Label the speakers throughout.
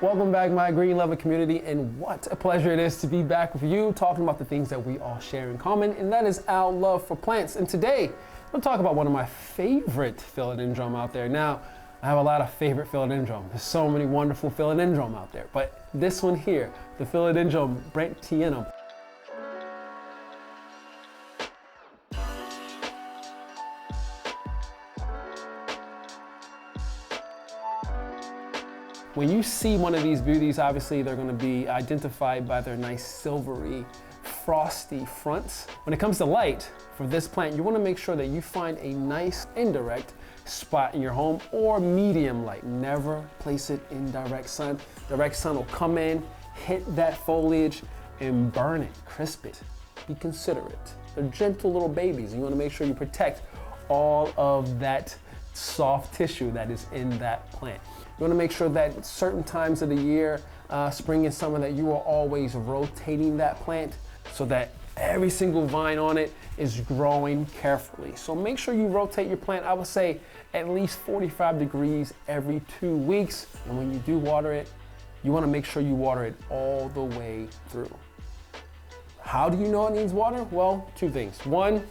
Speaker 1: Welcome back, my green lover community, and what a pleasure it is to be back with you talking about the things that we all share in common, and that is our love for plants. And today, I'm going to talk about one of my favorite philodendron out there. Now, I have a lot of favorite philodendron. There's so many wonderful philodendron out there, but this one here, the Philodendron Brandtianum. When you see one of these beauties, obviously they're going to be identified by their nice silvery, frosty fronts. When it comes to light, for this plant, you want to make sure that you find a nice indirect spot in your home or medium light. Never place it in direct sun. Direct sun will come in, hit that foliage, and burn it, crisp it. Be considerate. They're gentle little babies. You want to make sure you protect all of that soft tissue that is in that plant. You want to make sure that certain times of the year, spring and summer, that you are always rotating that plant so that every single vine on it is growing carefully. So make sure you rotate your plant, I would say at least 45 degrees every 2 weeks. And when you do water it, you want to make sure you water it all the way through. How do you know it needs water? Well, two things. One,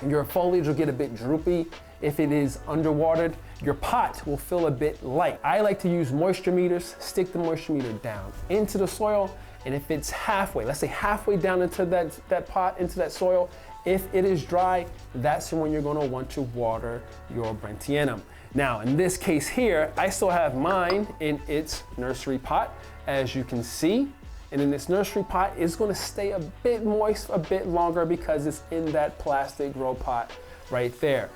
Speaker 1: your foliage will get a bit droopy. If it is underwatered, your pot will feel a bit light. I like to use moisture meters, stick the moisture meter down into the soil, and if it's halfway, let's say halfway down into that pot, into that soil, if it is dry, that's when you're gonna want to water your Brandtianum. Now, in this case here, I still have mine in its nursery pot, as you can see. And in this nursery pot, it's gonna stay a bit moist a bit longer because it's in that plastic grow pot right there.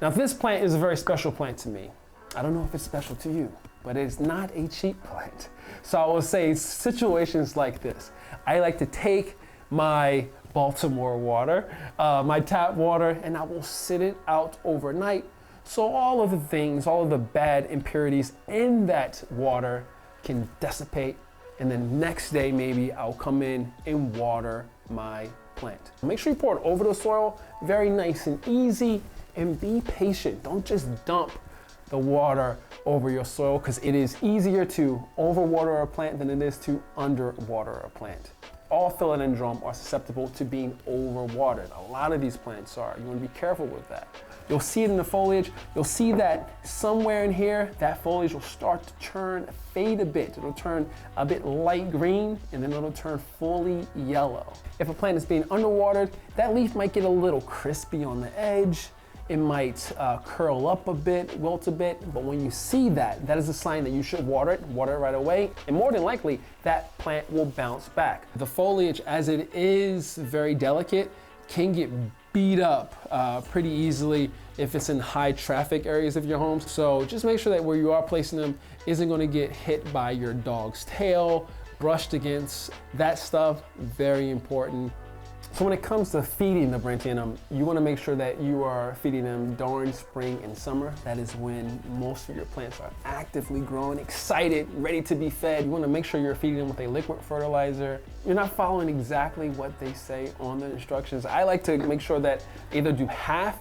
Speaker 1: Now, this plant is a very special plant to me. I don't know if it's special to you, but it's not a cheap plant. So I will say situations like this. I like to take my Baltimore water, my tap water, and I will sit it out overnight. So all of the things, all of the bad impurities in that water can dissipate. And then next day, maybe I'll come in and water my plant. Make sure you pour it over the soil, very nice and easy. And be patient. Don't just dump the water over your soil, because it is easier to overwater a plant than it is to underwater a plant. All philodendron are susceptible to being overwatered. A lot of these plants are. You want to be careful with that. You'll see it in the foliage. You'll see that somewhere in here, that foliage will start to fade a bit. It'll turn a bit light green, and then it'll turn fully yellow. If a plant is being underwatered, that leaf might get a little crispy on the edge. It might curl up a bit, wilt a bit, but when you see that, that is a sign that you should water it right away, and more than likely, that plant will bounce back. The foliage, as it is very delicate, can get beat up pretty easily if it's in high traffic areas of your home. So just make sure that where you are placing them isn't gonna get hit by your dog's tail, brushed against. That stuff, very important. So when it comes to feeding the Brandtianum, you want to make sure that you are feeding them during spring and summer. That is when most of your plants are actively growing, excited, ready to be fed. You want to make sure you're feeding them with a liquid fertilizer. You're not following exactly what they say on the instructions. I like to make sure that either do half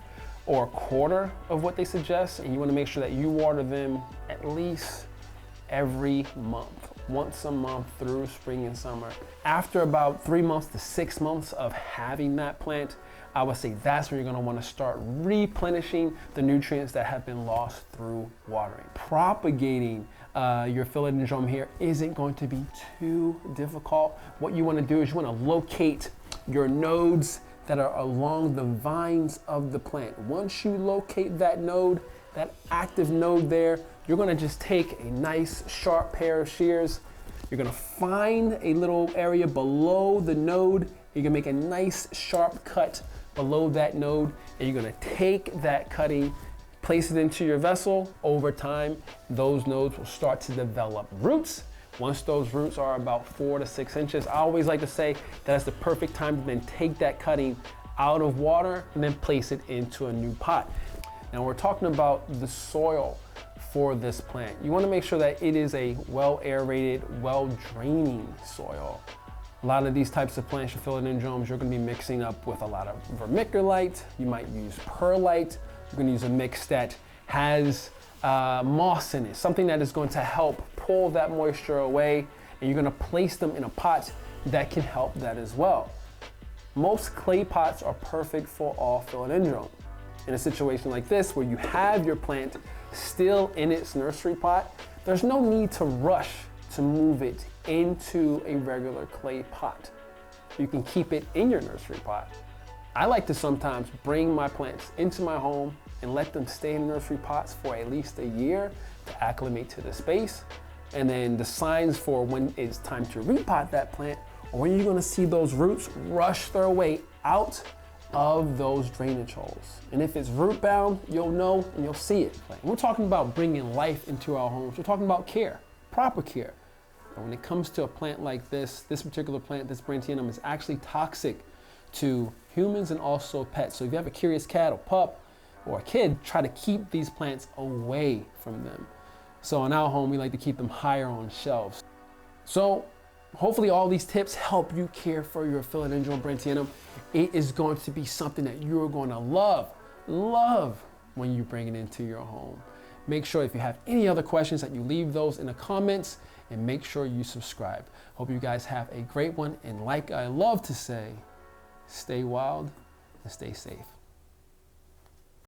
Speaker 1: or a quarter of what they suggest, and you want to make sure that you water them at least every month. Once a month through spring and summer. After about 3 months to 6 months of having that plant, I would say that's when you're gonna wanna start replenishing the nutrients that have been lost through watering. Propagating your philodendron here isn't going to be too difficult. What you wanna do is you wanna locate your nodes that are along the vines of the plant. Once you locate that node, that active node there, you're gonna just take a nice sharp pair of shears. You're gonna find a little area below the node. You're gonna make a nice sharp cut below that node, and you're gonna take that cutting, place it into your vessel. Over time, those nodes will start to develop roots. Once those roots are about 4 to 6 inches, I always like to say that's the perfect time to then take that cutting out of water and then place it into a new pot. Now we're talking about the soil for this plant. You want to make sure that it is a well aerated, well draining soil. A lot of these types of plants, your philodendrons, you're going to be mixing up with a lot of vermiculite. You might use perlite. You're going to use a mix that has moss in it, something that is going to help pull that moisture away, and you're gonna place them in a pot that can help that as well. Most clay pots are perfect for all philodendron. In a situation like this, where you have your plant still in its nursery pot, there's no need to rush to move it into a regular clay pot. You can keep it in your nursery pot. I like to sometimes bring my plants into my home and let them stay in nursery pots for at least a year to acclimate to the space. And then the signs for when it's time to repot that plant, or when you're gonna see those roots rush their way out of those drainage holes. And if it's root bound, you'll know and you'll see it. We're talking about bringing life into our homes. We're talking about care, proper care. And when it comes to a plant like this particular plant, this Brandtianum, is actually toxic to humans and also pets. So if you have a curious cat or pup or a kid, try to keep these plants away from them. So in our home, we like to keep them higher on shelves. So hopefully all these tips help you care for your Philodendron Brandtianum. It is going to be something that you're going to love when you bring it into your home. Make sure if you have any other questions that you leave those in the comments, and make sure you subscribe. Hope you guys have a great one. And like I love to say, stay wild and stay safe.